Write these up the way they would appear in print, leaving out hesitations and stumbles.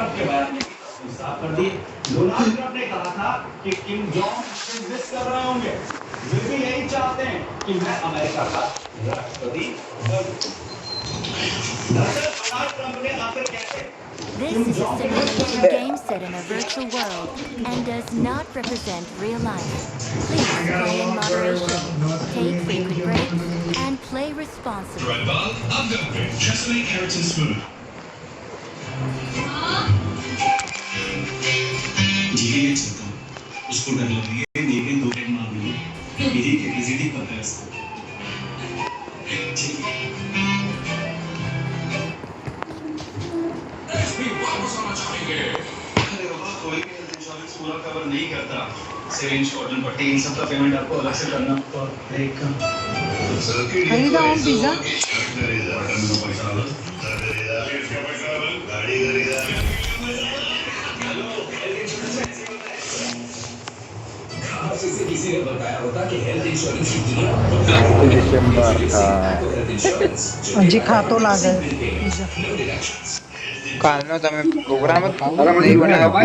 Trump के बयान ने साफ कर दी। डोनाल्ड ट्रम्प ने कहा था कि किम जोंग मिस कर रहे होंगे, वे भी यही चाहते हैं कि मैं अमेरिका का राष्ट्रपति बनूं। दरअसल डोनाल्ड ट्रम्प ने आखिर कैसे This Kim is a Jong को मिस simulation कर game set in a virtual world and does not represent real life. Please play in moderation, take frequent breaks, and play responsibly. Red Upgrade Chesney Keratin Smooth. धीरे ये चलता हूँ, उसको डर लग रही है, मेरे 2 मिनट मांग लो, मेरी कैपेसिटी पता है उसको। ठीक है। एसपी वापस आना चाहेंगे। अरे बाबा, कोई भी हेल्थ इंश्योरेंस पूरा कवर नहीं करता। सेविंग्स, कॉटन पट्टी, इन सब का पेमेंट आपको अलग से करना होगा। ब्रेक का। खरीदा हूँ पिज्जा। किसी ने बताया होता कि हेल्थ इंश्योरेंस की दुनिया दिसंबर था હજી ખાતો લાગે પિઝા કાલનો તમે પ્રોગ્રામ જ નહીં બનાવ્યો.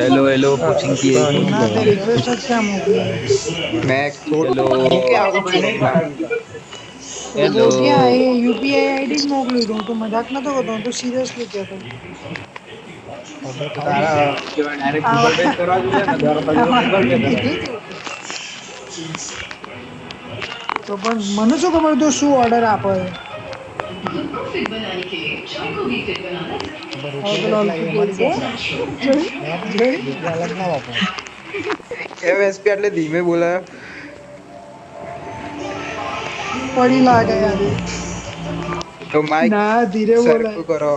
હેલો હેલો કોચિંગ की ના તે રિક્વેસ્ટ જ ક્યાં મોકલી મેં હેલો क्या होगा प्रोग्राम? હેલો તો ક્યાં એ યુપીઆઈ આઈડી જ મોકલી દઉં તો મજાક નતો કરતો હું તો સિરિયસલી કહેતો તારા ડાયરેક્ટ ગૂગલ પે કરવા જોઈએ ને તારા પાસે ગૂગલ પે કરાય. તો પણ મને શું ખબર તો શું ઓર્ડર આપે फिट बनाने के लिए चाय को भी फिट बनाना એમએસપી એટલે ધીમે બોલાયો. પડી લાગે યાર તો માઇક ના ધીરે બોલાય સરખું કરો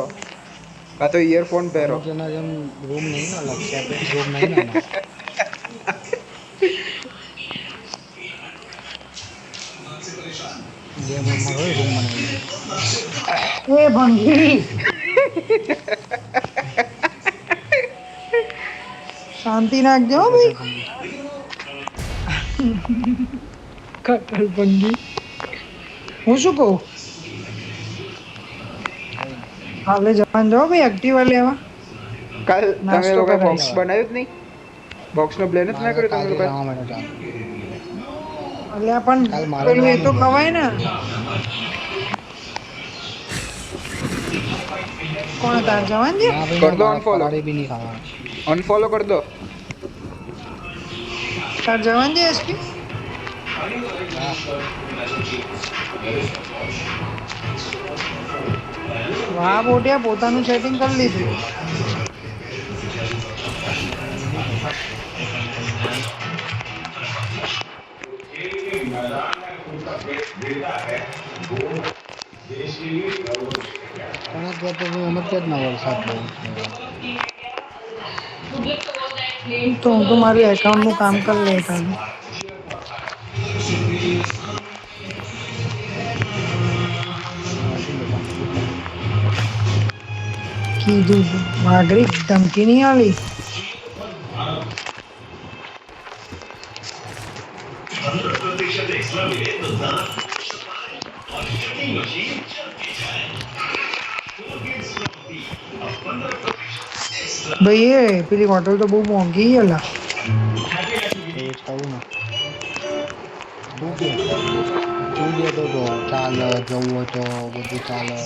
કા તો ઇયરફોન પહેરો. रूम नहीं ना अलग सेपरेट रूम नहीं ना ये मम्मा को रूम बनाएंगे એ ભંગી શાંતિ નાખજો હો ભાઈ કટલ ભંગી હું શું કહું કાલે જવાન જાઓ ભાઈ એક્ટિવા લેવા કાલ તમે નાસ્તો લોકો કરાવીશ. બોક્સ બનાવ્યું જ નહીં? બોક્સનો પ્લાન જ ના કર્યો તમે લોકો? हाँ मैंने जान અલ્યા પણ કાલ મારે પેલું એ તો જવાનું ખવાય ને કોણ તાર જવાન છે ना भाई कर दो मैं unfollow. पराठे भी नहीं खावा અનફોલો કરી દો. તાર જવાન છે એસપી વાહ બોટિયા પોતાનું સેટિંગ કરી લીધું कनक कहते हैं उमर क्या ना वरसाद बहुत તો હું તો મારું એકાઉન્ટનું કામ કરી લેતા કીધું તું. વાઘરી ધમકી નહીં આલી 100% एक्स्ट्रा मिले तो दांत और शॉपिंग मशीन चलती जाए. Colgate Strawberry, अब 15% एक्स्ट्रा. ભાઈ એ પેલી હોટલ તો બહુ મોંઘી હલા ये खाऊ ना तू दे तो चाल जવું તો બધું ચાલે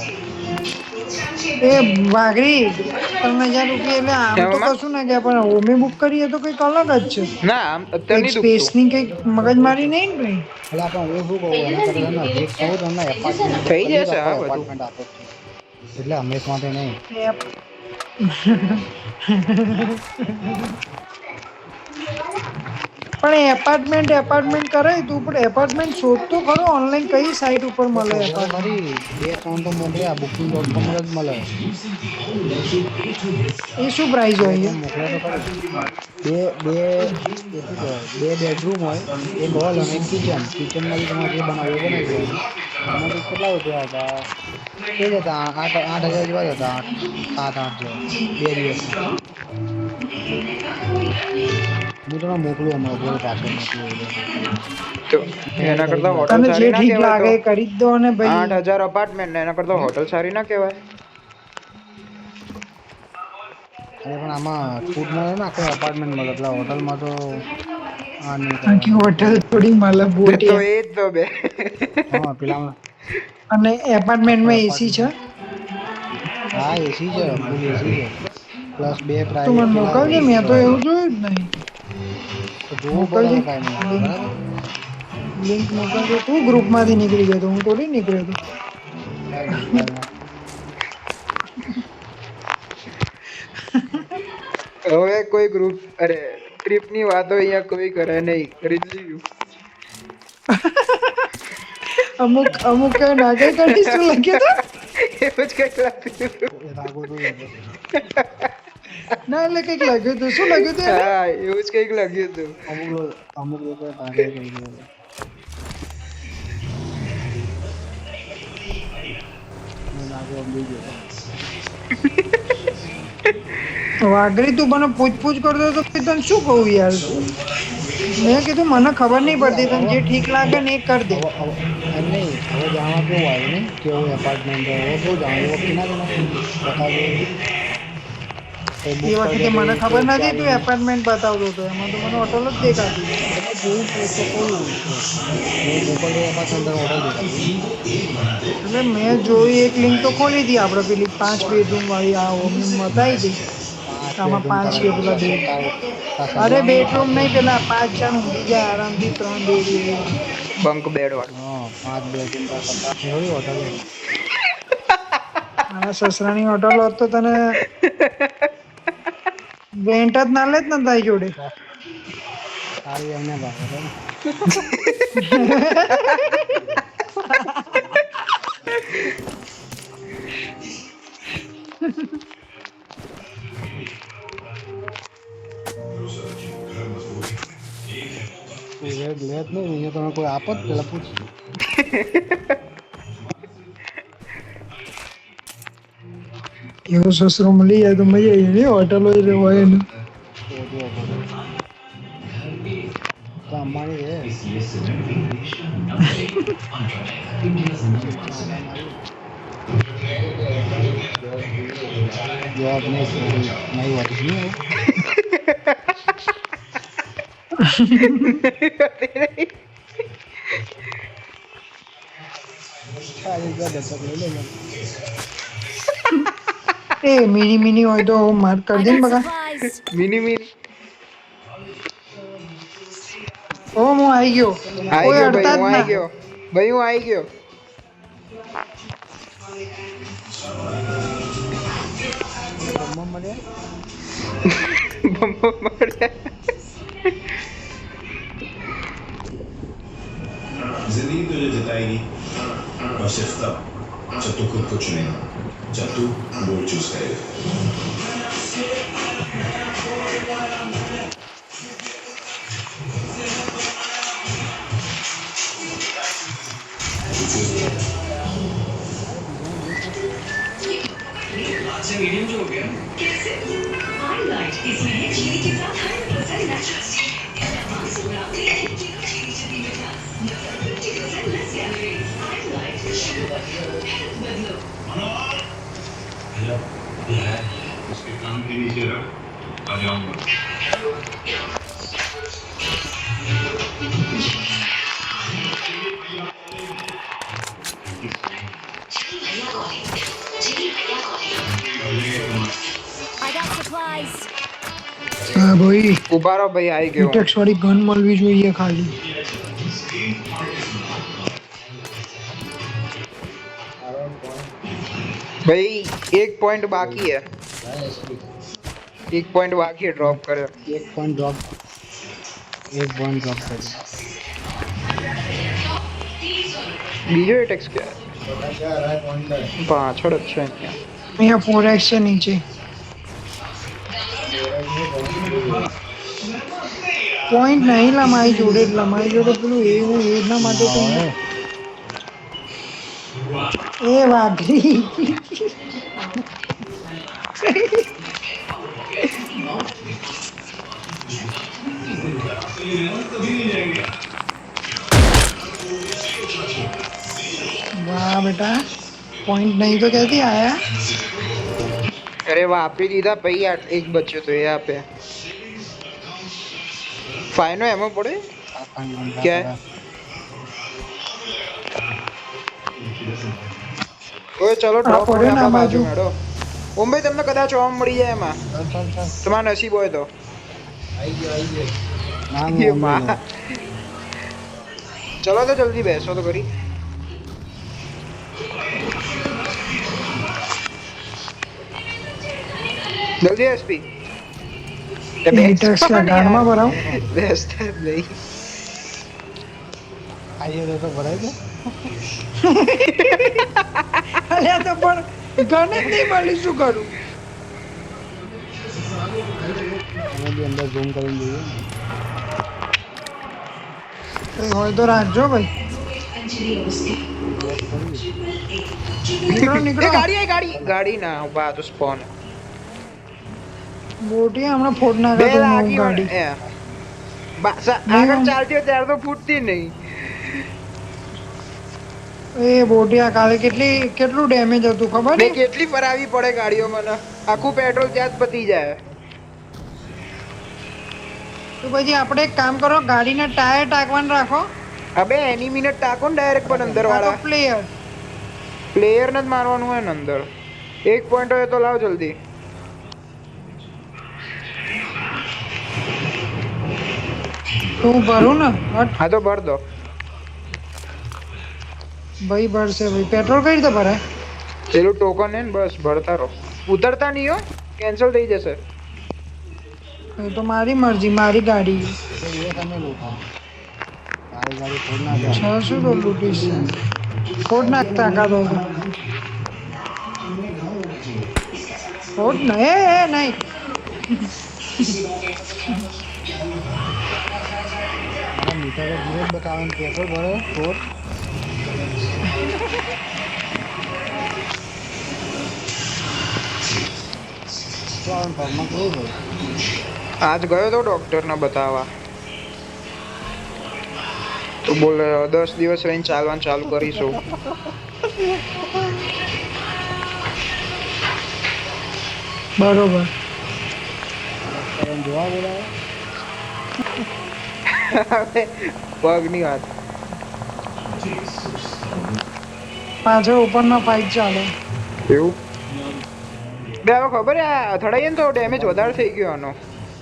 એ વાઘરી 3000 રૂપિયા એટલે આમ તો કશું ના કે પણ હોમે બુક કરીએ તો કંઈક અલગ જ છે ના આમ અત્યારે કંઈક નહીં દુખતું. સ્પેસની કંઈક મગજમારી નહીં ને ભાઈ એટલે આપણે હું શું કહું એના કરતા ને જે કહું તમને એપાર્ટમેન્ટ થઈ જશે હા બધું. એપાર્ટમેન્ટ આપો જ છે. એટલે હંમેશ માટે નહીં પણ એપાર્ટમેન્ટ કરાય તું પણ એપાર્ટમેન્ટ શોધ તો ખરો ઓનલાઈન કઈ સાઈટ ઉપર મળે એપાર્ટમેન્ટ ખરી 2 3 તો મોકલ્યા booking.com જ મળે એ શું પ્રાઇસ હોય છે મોકલ્યા તો ખરી બે બેડરૂમ હોય એક હોલ અને એક કિચનમાં તમારે જે બનાવવું એ બનાવી દેવાનું એમાં કેટલા રૂપિયા હતા એ જ હતા 8,000 જેવા જ હતા 7-8 જેવા 2 દિવસના હું તમને મોકલું હમણાં બોલ પાછળ મોકલું તો એના કરતા હોટલ તને જે સારી ના ઠીક લાગે કહેવાય એ કરી જ દો ને તો ભાઈ 8,000 અપાર્ટમેન્ટ ને એના કરતા હોટલ સારી ના કહેવાય? અરે પણ આમાં છૂટ મળે ને આખો એપાર્ટમેન્ટ મળે એટલે હોટલમાં તો આ નહીં આખી કરવાનું. હોટલ થોડી મળે તો બોટિયા. એ જ તો બે હા પેલામાં અને એપાર્ટમેન્ટમાં એસી છે. હા એસી છે ફૂલ એસી છે પ્લસ 2 તો મને પ્રાઇવેટ પેલા મોકલજે, હોય મેં તો toilet. એવું જોયું જ નહીં. તો જોવું પડે મોકલજે ને કાંઈ નહીં લિંક, બરાબર. લિંક મોકલજે. તું ગ્રુપમાંથી નીકળી ગયો તો, હું થોડી નીકળ્યો હતો. કાંઈ નહીં કાંઈ નહીં. હવે કોઈ ગ્રુપ અરે ટ્રીપ ની વાતો અહીંયા કોઈ કરે નહીં કરી જ લીધું અમુક કઈ નાગે કરી શું લખ્યું હતું? એવું જ કઈક લાગતું હતું. એ રાગો તો એ હતો. ના એટલે કઈક લખ્યું હતું. શું લખ્યું હતું એને? હા એવું જ કઈક લાગ્યું હતું. અમુક લોકો તારે કહી દીધું. હું નાગો અમલી ગયો. વાઘરી તું મને પૂછ કરતો તો પછી તને શું કહું યાર? મેં કીધું મને ખબર નહીં પડતી, તને જે ઠીક લાગે ને એ કરી દે. એમ નહીં હવે જાણવા કેવું આવ્યું નહીં કેવું એપાર્ટમેન્ટ હવે કેવું જાણવું એ વખતે ના બતાવ્યું એ વખતે મને ખબર નથી તું એપાર્ટમેન્ટ બતાવતો હતો, એમાં તો મને હોટલ જ દેખાતી. જોયું તો કહું મોકલ એપાર્ટમેન્ટ હોટલ દેખાતી એટલે મેં જોઈ એક લિંક તો ખોલી હતી આપણે, પેલી 5 બેડરૂમ વાળી આ હોમ બતાવી હતી. આમાં 5 છે પેલા બેડ. અરે બેડરૂમ નહીં, પેલા 5 જણ ઊંઘી જાય આરામથી, 3 બેડ. બંક બેડ વાળું હા 5 બેડરૂમ થોડી હોટલ મારા સસરાની હોટલ હોત તો તને રેન્ટ જ ના લેત ને તારી જોડે. સારી એમને ભાવે લેત નહીં અહીંયા તમે કોઈ આપો જ પેલા પૂછ એવો સસરો મળી જાય તો મજા આવી જાય. હોટલ હોય એને તો અમારી રે જવાબ નહીં નહીં વાત નહીં એ મિની હોય તો માર્ક I કરી દે ને got બકા. supplies. મિની મિની ઓ હું આવી ગયો. આઈ કોઈ ગયો અડતા ભાઈ, જ હું ના. આઈ ગયો ભાઈ, હું આઈ ગયો. જમવા મળ્યા બમ્બો મળ્યા. जिंदगी तुझे जिताएगी और सिर्फ तब जब तू खुद को चुनेगा, जब तू गोल चूज करेगा. हाईलाइट इसमें है चीनी के साथ 100% नेचुरल चीनी चटनी के साथ 50% less calories. Highlight sugar health बदलो. उसके कान के नीचे रख, आ जाऊंगा. I got supplies. હા ભાઈ, ઉભા રહો ભાઈ, આઈ ગયો. ટેક્સ વાળી ગન મળવી જોઈએ ખાલી. भाई एक पॉइंट बाकी है, एक पॉइंट बाकी है ड्रॉप करे. એક પોઈન્ટ ડ્રોપ કર્યો બીજો એટેક્સ क्या પાછળ જ છે અહીંયા. અહીંયા 4x છે નીચે. પોઈન્ટ નહીં લમાઈ જોડે, લમાઈ જોડે પેલું એવું એના માટે તો એ વાઘરી. વાહ બેટા, पॉइंट नहीं तो कहती आया. અરે વાપરી દીધા પછી એક બચ્યો તો એ આપે ફાઈનો એમાં પડે क्या ઓય ચલો ડ્રોપ પડ્યો ને આ બાજુ. મેડો ઓમ ભાઈ તમને કદાચ ઓમ મળી જાય એમાં ચાલ તમારા નસીબ હોય તો ના એ માં. ચલો તો જલ્દી બેસો તો કરી જલ્દી એસપી ટેક્સ ના ગાનમાં ભરાવ. બેસતા જ નહીં આઈએ તો ભરાય છે અલ્યા તો પણ ગણે જ નહીં મળી શું કરું. અમે બી અંદર ઝૂમ કરીને જોઈએ કઈ હોય તો રાખજો ભાઈ. નીકળો એ નીકળો. ગાડી ના ઉભા તો સ્પોન બોટિયા હમણાં ફોડ બે નાખે તો હું લાગી ગાડી. આગળ ચાલતી હોય ત્યારે તો ફૂટતી નહીં એ બોટિયા કાલે કેટલું ડેમેજ હતું ખબર બે છે? કેટલી ફરાવી પડે ગાડીઓ મને આખું પેટ્રોલ ત્યાં જ પતી જાય તો પછી આપણે એક કામ કરો, ગાડીના ટાયર ટાંકવાનું રાખો. અબે એનિમીને ટાકો ને ડાયરેક્ટ પણ અંદર વાળા પ્લેયર પ્લેયર ને જ મારવાનું હોય ને અંદર એક પોઈન્ટ હોય તો લાવ જલ્દી તો હું ભરું ને. હટ હા તો ભર દો ભાઈ ભરશે ભાઈ. પેટ્રોલ કઈ રીતે ભરાય? પેલું ટોકન હે ને બસ ભરતા રહો ઉતરતા નહીં હો કેન્સલ થઈ જશે એ તો મારી મરજી, મારી ગાડી. એ તમે લોકો મારી ગાડી ફોડ ના જાય શું તો લૂટીશ. ફોડ નાખતા કાઢો તો ફોડ ને એ નહીં. મારા મીટર ધીરે જ બતાવે ને પેટ્રોલ ભરે ફોડ તો આ ઘરમાં કેવું હોય આજ ગયો તો ડોક્ટર ને બતાવવા તો બોલે 10 દિવસ રહીને ચાલવાનું ચાલુ કરીશું બરોબર. જોવા બોલાવે પગની વાત પાછળ ઉપરમાં ફાઇટ ચાલે. એવું બે હવે ખબર હે આ અથડાઈએ ને તો ડેમેજ વધારે થઈ ગયો આનો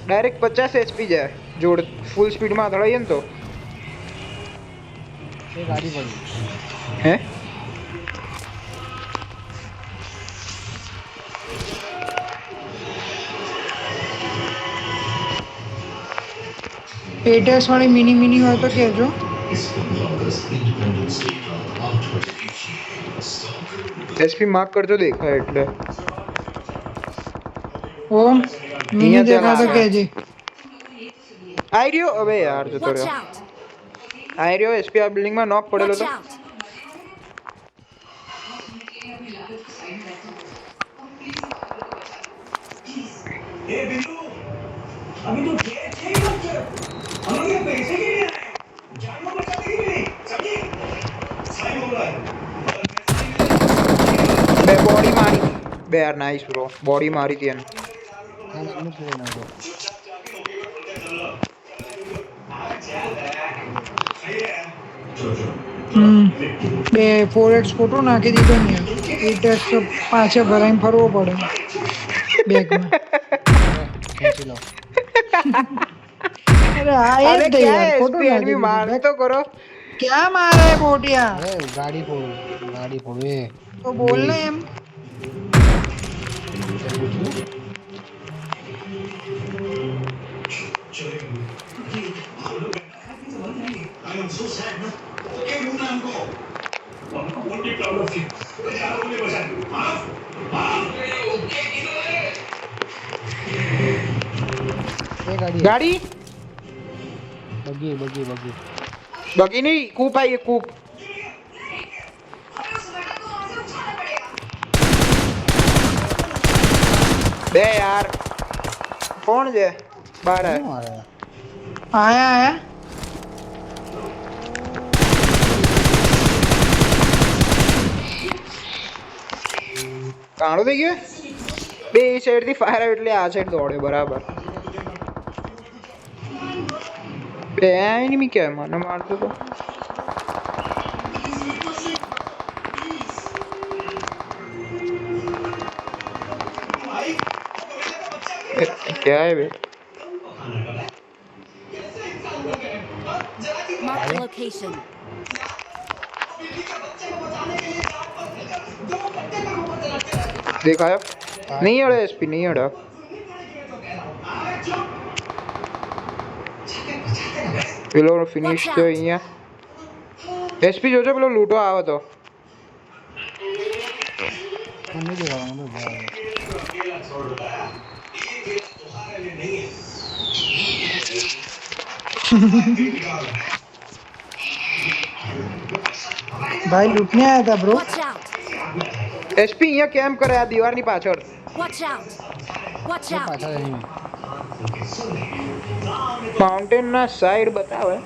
ડાયરેક્ટ 50 HP જાય જોડ ફૂલ સ્પીડમાં અથડાઈએ ને તો એ ગાડી પડી હે પેટેક્સ વાળી મિની હોય તો કહેજો. એસપી માર્ક કરજો દેખાય એટલે ઓમ મિની દેખા તો કહેજે. આઈ રહ્યો હવે યાર જતો Watch રહ્યો out! આઈ રહ્યો એસપી આ બિલ્ડિંગમાં નોક પડેલો Watch તો out! ए बिल्लू अभी तो खेत है ही मत हम लोग ये पैसे के लिए आए जानवर बचाने के लिए नहीं समझे सही बोल रहा है બે બોડી મારી બે યાર નાઈસ બ્રો બોડી મારી હતી એને હા એનું પૂરો નાખ્યો બે 4x ફોટો નાખી દીધો ને. એ ટેક્સ તો પાછળ ભરાઈને ફરવો પડે બેગમાં. ખેંચી લો અરે આ એ અરે જ તે ક્યાં યાર ફોટો એસપી નાખી એનમી માર દીધો. તો કરો ક્યાં મારે બોટિયા? અરે ગાડી ફોડ એ તો બોલ ને એમ. आई एम सो सैड ना क्या बोलना हमको हमको वोट की प्रॉब्लम थी तो चार लोग ने बचा हां એ ગાડી ગાડી બગી બગી નહીં કૂપ આઈ કૂપ બે યાર કોણ છે બાર હે શું મારે આયા કાણો થઈ ગયો બે એ સાઈડ થી ફાયર આવ્યો એટલે આ સાઈડ દોડ્યો બરાબર. બે એનિમી ક્યાં મને મારતો તો. क्या है बे? Mark the location. देखा है? नहीं अड़ा एसपी नहीं अड़ा. પેલો ફિનિશ થયો અહીંયા. એસપી જોજો પેલો લૂંટો આવે તો. મને જોવાનું ભાઈ લૂંટને આયા હતા બ્રો. Watch out. એસપી અહીંયા કેમ કરે આ દીવારની પાછળ? Watch out. Watch out. પાછળ એનિમી. માઉન્ટેન ના સાઈડ બતાવે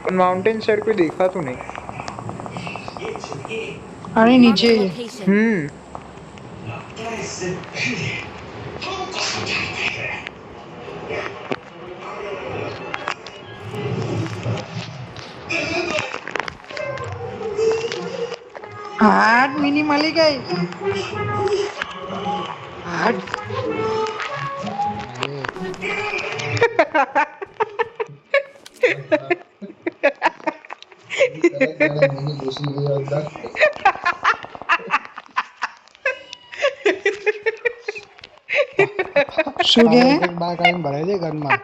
પણ માઉન્ટેન સાઈડ કોઈ દેખાતું નહીં. આની Mark નીચે the છે. location. આઠ મિની મળી ગઈ. આઠ શું કે બાર કાઢીને ભરાઈ દે ઘરમાં.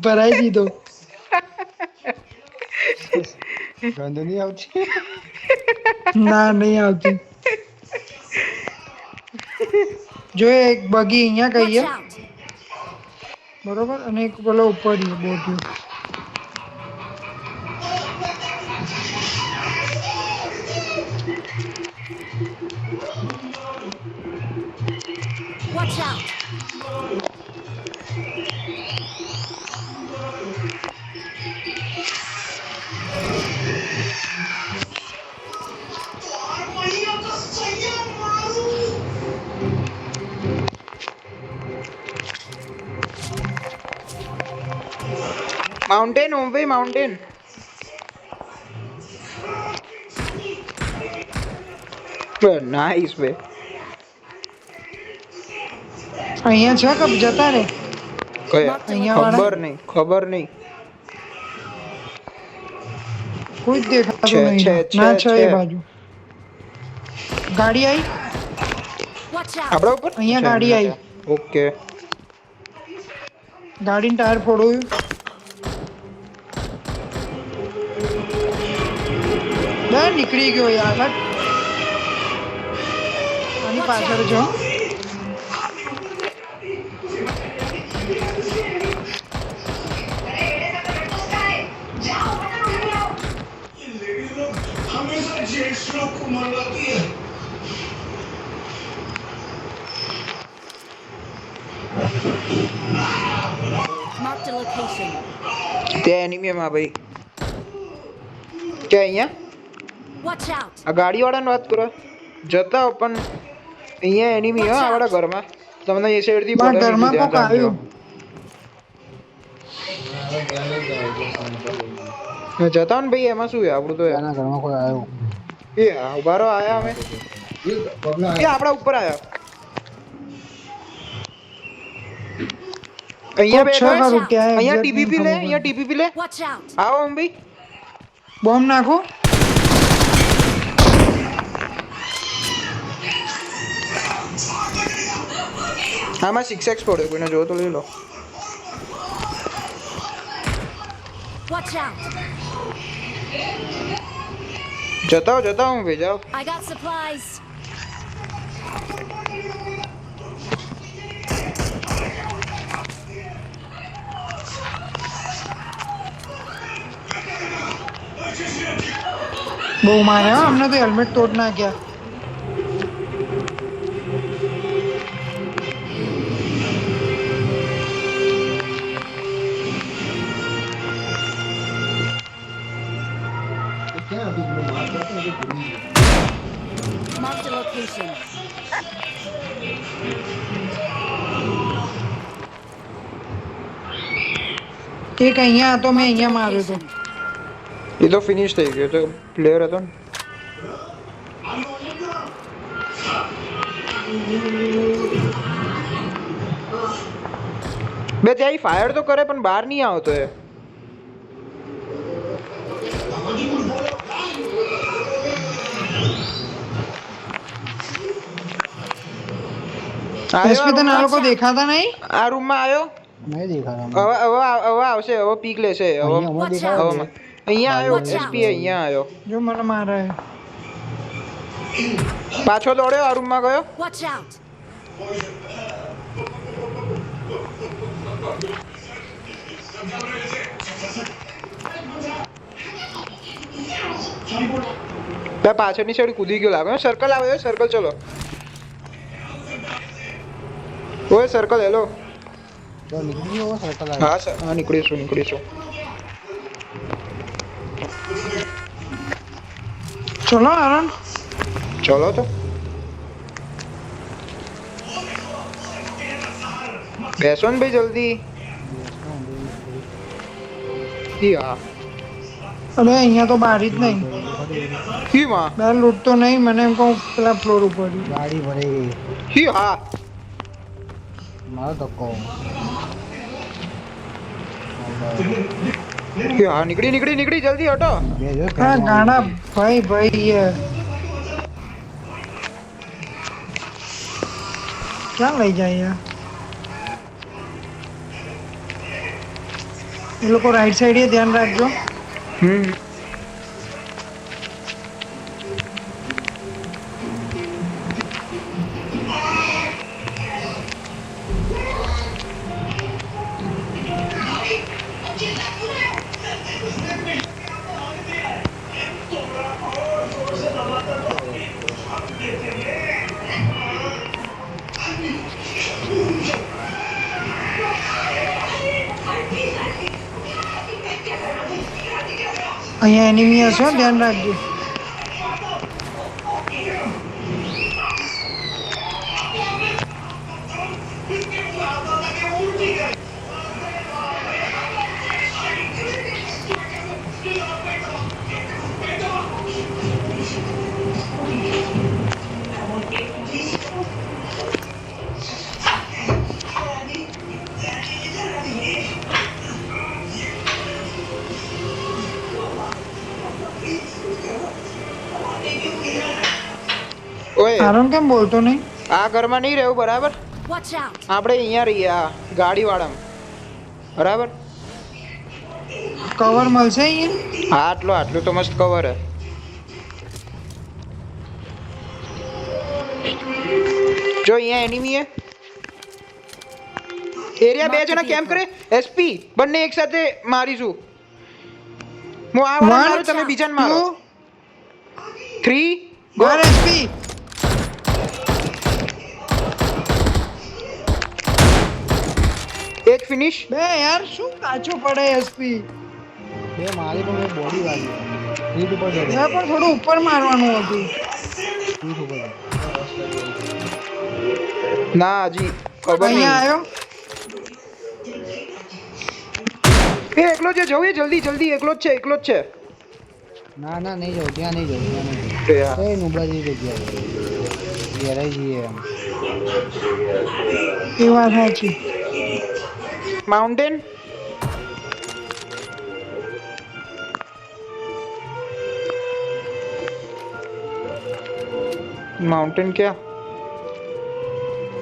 ભરાઈ દીધો. ગંધ નહીં આવતી. ના નહીં આવતી. જો એક બગી અહીંયા Watch કહીએ out. બરોબર અને એક પેલો ઉપર બોટ્યું. Watch out. माउंटेन ओम भाई माउंटेन. नाइस बे. અહીંયા છે કબ જતા રે. કયા? અહીંયા વાળા ખબર નહીં. કોઈ જ દેખાતું છે, નહીં. છે, ના છે, છે એ છે. બાજુ. ગાડી આવી. Watch out. આપણા ઉપર અહીંયા ગાડી આવી. ઓકે. ગાડીનું ટાયર ફોડ્યું. બે નીકળી ગયો યાર. હટ. આની પાછળ જો. Mark the location. ત્યાં એનિમી માં ભાઈ. ક્યાં અહીંયા? Watch out. આ ગાડી વાળાની વાત કરો. જતા હો પણ અહીંયા એનિમી હા આપણા ઘરમાં. તમને એ સાઈડ થી મારા ઘરમાં કોક આવ્યું. જતા ને ભાઈ એમાં શું છે આપણું તો એના ઘરમાં કોઈ આવ્યો. એ ઉભારો આયા અમે. એ આપણા ઉપર આયા. અહીંયા બેઠો કોક છે ખરું ક્યાંય અહીંયા exact ટીપીપી લે નહીં અહીંયા ટીપીપી લે. Watch out. આવો ઓમ ભાઈ. બોમ્બ નાખો. આમાં 6x પડ્યો કોઈને જોવો તો લઈ લો. Watch out. જતા હો ભાઈ જાઓ. I got supplies. બહુ મારે હો, અમને તો હેલ્મેટ તોડ નાખ્યા. Mark the location. એક અહીંયા હતો, મેં અહીંયા માર્યો હતો. એ તો ફિનિશ થઈ ગયો તો પ્લેયર હતો ને. બે ત્યાં ફાયર તો કરે પણ બહાર નહીં આવતો એ. એસપી તને આ લોકો દેખાતા નહીં? આ રૂમમાં આવ્યો. નહીં દેખાતા. હવે આવશે, હવે પીક લેશે. હવે અહીંયા દેખાય છે. અહીંયા આવ્યો એસપી, અહીંયા આવ્યો. જો મને મારે. પાછો દોડ્યો, આ રૂમમાં ગયો. Watch out! ત્યાં પાછળની સાઈડ કૂદી ગયો લાગે. સર્કલ આવે, સર્કલ ચલો. ઓય સર્કલ હેલો. તો નીકળી ગયો સર્કલ આવે. હા સર, હા નીકળીશું. ચલો આરન. ચલો તો બેસો ને ભાઈ જલ્દી. હા અરે અહીંયા તો બારી જ નહીં. હી માં બાર લૂંટતો નહીં, મને એમ કહું પેલા ફ્લોર ઉપર. ગાડી ભરાઈ ગઈ. હી હા મારો ધક્કો. હી હા નીકળી જલ્દી હટો. બે જો હા ગાડા ભાઈ ક્યાં લઈ જાય યાર? એ લોકો રાઈટ સાઈડે ધ્યાન રાખજો. અહીંયા એનિમી હશે, ધ્યાન રાખજો. ઓય આરન કેમ બોલતો નહીં? આ ઘરમાં નહીં રહેવું બરાબર. Watch out! આપણે અહીંયા રહીએ આ ગાડી વાળામાં બરાબર. કવર મળશે અહીંયા? હા આટલું તો મસ્ત કવર હે. જો અહીંયા એનિમી હે. એરિયા 2 જણા કેમ્પ કરે. એસપી બંને એક સાથે મારીશું. હું આ વાળા મારું, તમે બીજાને મારો. 3 ગો. એસપી એક ફિનિશ. બે યાર શું કાચો પડે એસપી? બે મારી પણ બોડી વાગી. સીટ ઉપર ચડ્યો. યાર પણ થોડું ઉપર મારવાનું હતું. સીટ ઉપર. ના હજી ખબર અહીંયા નહીં. આવ્યો. એ એકલો છે, જવું એ જલ્દી એકલો જ છે. ના નહીં જાઉં, ત્યાં નહીં જાઉં. એ હા. એ નુબડા જેવી જગ્યા ઘેરાઈ જઈએ એમ. એ વાત સાચી. માઉન્ટેન ક્યાં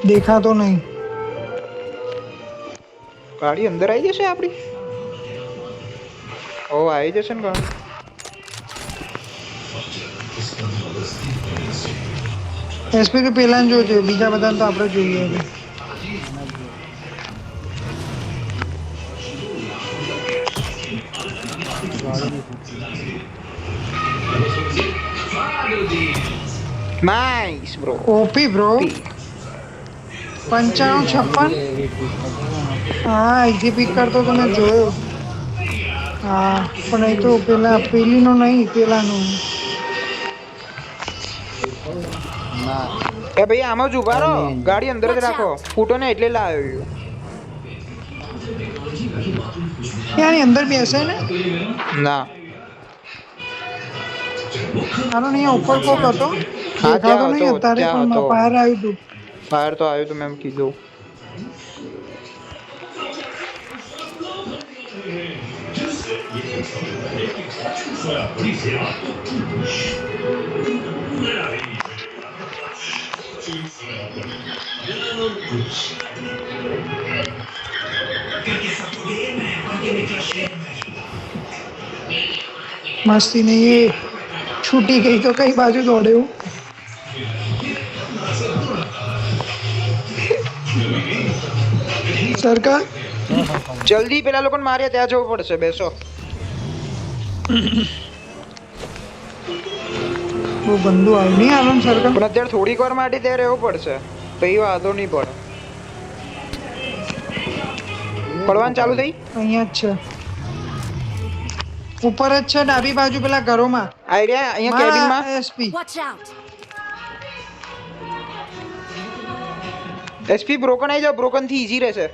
દેખાતો નહીં. ગાડી અંદર આવી જશે આપણી. ઓ આવી જશે ને ગાડી. એસપી તો પેલા જોજો, બીજા બધા તો આપણે જોઈએ હવે. Nice bro. OP bro. 95 56. હા અહીંથી પિક કરતો તો મેં જોયો. હા પણ એ તો પેલીનો નહીં, પેલાનો. ના એ ભાઈ આમાં જ ઉભા રહો, ગાડી અંદર જ રાખો. ફૂટો ને એટલે લાવ્યો. ત્યાંની અંદર બેસે ને ના આનો અહીંયા ઉપર કોક હતો હા, દેખાતો ત્યાં નહીં હતો, અત્યારે ત્યાં પણ હતો. બહાર આવ્યું હતું ફાયર તો આવ્યું તો મેં એમ કીધું. મસ્તી નહીં એ છૂટી ગઈ તો કઈ બાજુ દોડે એવું સરકાર જલ્દી પેલા લોકોને માર્યા ત્યાં જવું પડશે. બેસો. બહુ ગંદુ આવ્યું નહીં આનંદ સરકાર પણ અત્યારે થોડીક વાર માટે ત્યાં રહેવું પડશે. પછી વાંધો નહીં પડે. પડવાનું ચાલુ થઈ? અહીંયા જ છે ઉપર જ છે ડાબી બાજુ પેલા ઘરોમાં આઈડિયા અહીંયા કેબિનમાં. SP Watch out! SP broken આવી જાવ. બ્રોકન થી ઈઝી રહેશે.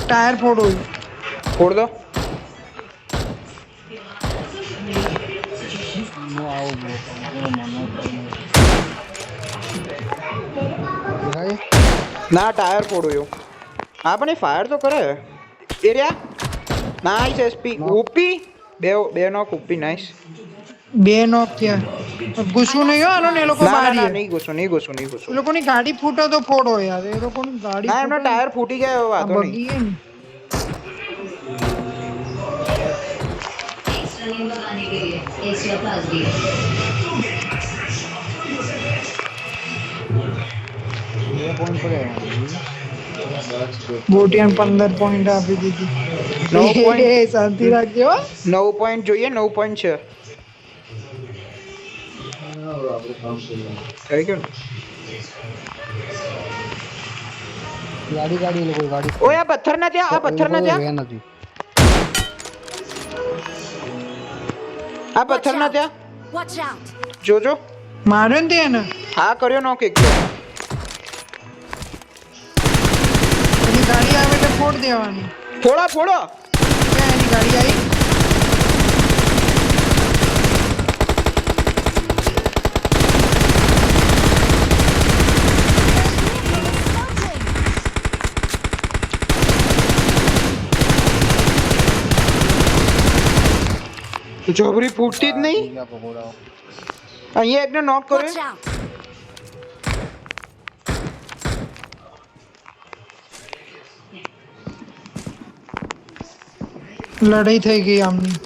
ટાયર ફોડો ફોડ દો. હું આવું બ્રો દેખાય ના ટાયર ફોડું. હા પણ એ ફાયર તો કરે. Area nice. એસપી ઓપી બે નોક. OP nice. બે નોક થયા ઘૂસવું નહીં હો આનો ને એ લોકો ના ના મારી નહીં ઘૂસું નહીં ઘૂસું નહીં એ ઘૂસું. લોકોની ગાડી ફૂટો તો ફોડો યાર એ લોકોની ગાડી ના એમનો ટાયર ફૂટી ગયા. વાંધો નહીં. બગી હે ને एक्स्ट्रा नियम लगाने के लिए एक्स्ट्रा पास दिए બે પોઈન્ટ પડે બોટિયાને 15 પોઈન્ટ આપી દીધી 9 point. એ શાંતિ રાખજો હો. 9 પોઈન્ટ જોઈએ. 9 પોઈન્ટ છે. થઈ ગયું ને? ગાડી ગાડી એ લોકો ગાડી ઓય આ પથ્થર ના ત્યાં. આ પથ્થર ના ત્યાં. વેન હતી આ પથ્થર ના ત્યાં. Watch out! જોજો. માર્યો ને તે એને હા કર્યો નોક એક. એની ગાડી આવે એટલે ફોડ દેવાની ફોડો ફોડો. ક્યાં એની ગાડી આવી જોબરી ફૂટતી જ નહીં. ગયા પકોડાઓ અહીંયા એકને નોક Watch કર્યો. out! લડાઈ થઈ ગઈ આમની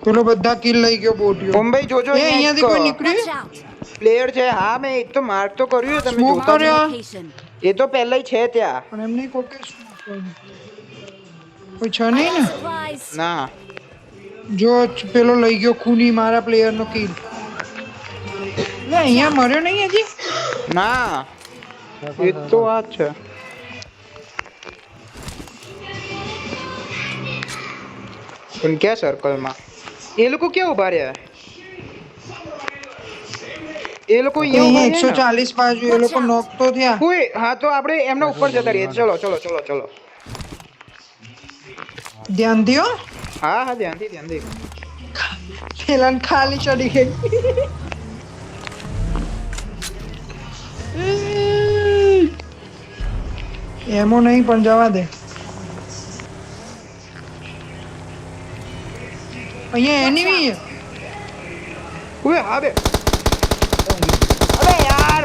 પેલો બધા કિલ લઈ ગયો બોટિયો મુંબઈ જોજો. એ અહીંયાથી કોઈ નીકળ્યું Watch out! પ્લેયર છે. હા મેં એક તો માર્ક તો કર્યું છે. તમે Smoke જોતા કર્યો. નહીં. Location. એ તો પહેલાય છે ત્યાં. પણ એમને કોઈ છે નહીં ને Supplies. ના જો પેલો લઈ ગયો ખૂની મારા પ્લેયર નો કિલ લે અહીંયા મર્યો નહીં હજી ના એ તો વાત છે. પણ ક્યાં સર્કલમાં એ લોકો ક્યાં ઉભા રહ્યા? એ લોકો અહીંયા ઉભા રહ્યા ને? 140 બાજુ એ લોકો નોક તો થયા કોઈ હા તો આપણે એમના ઉપર જતા રહીએ. ચલો ચલો ચલો ચલો. ધ્યાન દો હા હા ધ્યાનથી ધ્યાનથી. પેલા ખાલી ચડી ગઈ એમો નહીં પણ જવા દે અહીંયા એનિમી ઓય હા બે. અબે યાર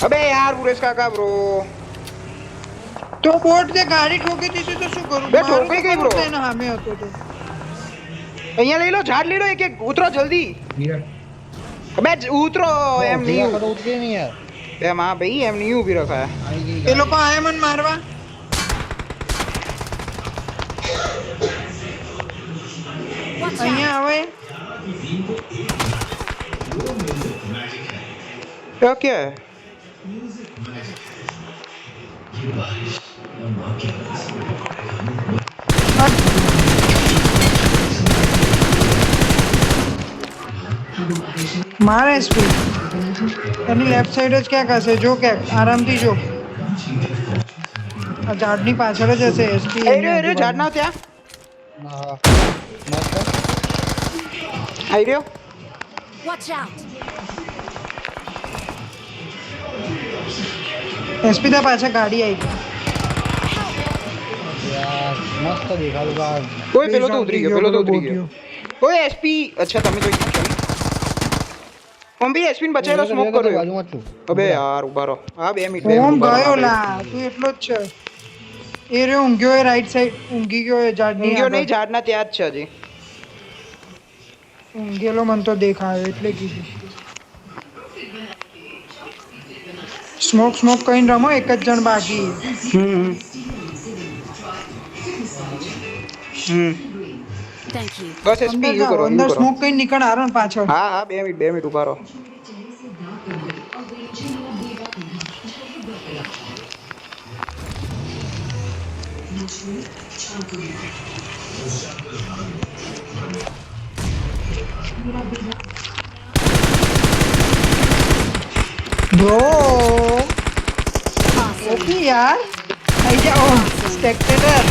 અબે યાર પુરેશ કાકા બ્રો. તો બોટ દે ગાડી ઠોકી દીધી તો શું કરું બે ઠોકાઈ ગઈ bro. એના સામે હતો તો અહીંયા લઈ લો. ઝાડ લઈ લો. એક એક ઉતરો જલ્દી. અબે ઉતરો. એમ નહીં ઉતરી નહીં યાર એમ. હા ભાઈ એમ નહીં ઊભી રખાય. આવી ગઈ એ લોકો આયા મને મારવા Watch out! અહીંયા આવે ઓકે માર એસપી એની લેફ્ટ સાઈડ જ ક્યાંક હશે, જો ક્યાંક આરામથી જો. આ ઝાડની પાછળ જ હશે એસપી. એ રહ્યો ઝાડના ત્યાં હા મસ્ત. આવી રહ્યો. Watch out! એસપી ત્યાં પાછળ ગાડી આવી. યાર મસ્ત દેખાતું બા. ઓય પેલો તો ઉતરી ગયો. ઓય એસપી. અચ્છા તમે તો ઓમ બી એસપી ને બચાવેલો સ્મોક કર્યો. બાજુમાં જ છું. અબે યાર ઉભા રહો. હા 2 મિનિટ. ઓમ ગયો લા, તું એટલો જ છે. એ રહ્યો ઊંઘ્યો એ રાઈટ સાઈડ ઊંઘી ગયો એ ઝાડની ઊંઘ્યો આગળ. નહીં, ઝાડના ત્યાં જ છે હજી. ઊંઘેલો મને તો દેખાયો એટલે કીધું. સ્મોક કઈને રમો, એક જ જણ બાકી. Thank you. Bus SP you કરો અંદર સ્મોક કઈને નીકળ આરો ને પાછળ. હા હા 2 મિનિટ ઉભા રહો. બ્રો ઓકે યાર આઈ જાઓ સ્પેક્ટેટર.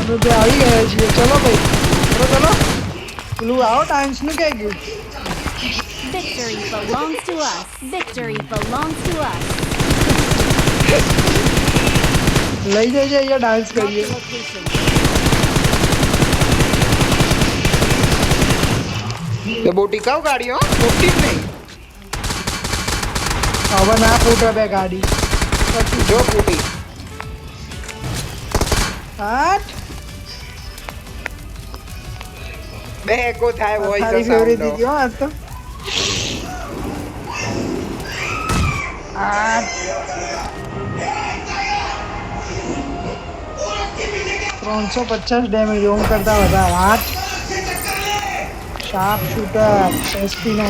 અમે બે આવી ગયા છીએ. ચલો ભાઈ ચલો. પેલું આવો ટાઈમ્સ નું ક્યાં ગયું? Victory belongs to us. Victory belongs to us. લઈ જજે અહીંયા ડાન્સ Mark કરીએ. the location. એ બહુ ટીકાઉ ગાડી હો, મોટી જ નહીં. હવે ના ફૂટે બે ગાડી. જો ફૂટી. આઠ બે એકો થાય વોઇસ તારી ફેવરેટ દીધી હો આજ તો. આઠ 350 ડેમેજ ઓમ કરતા વધારે. 8 શાર્પ શૂટર એસપી નો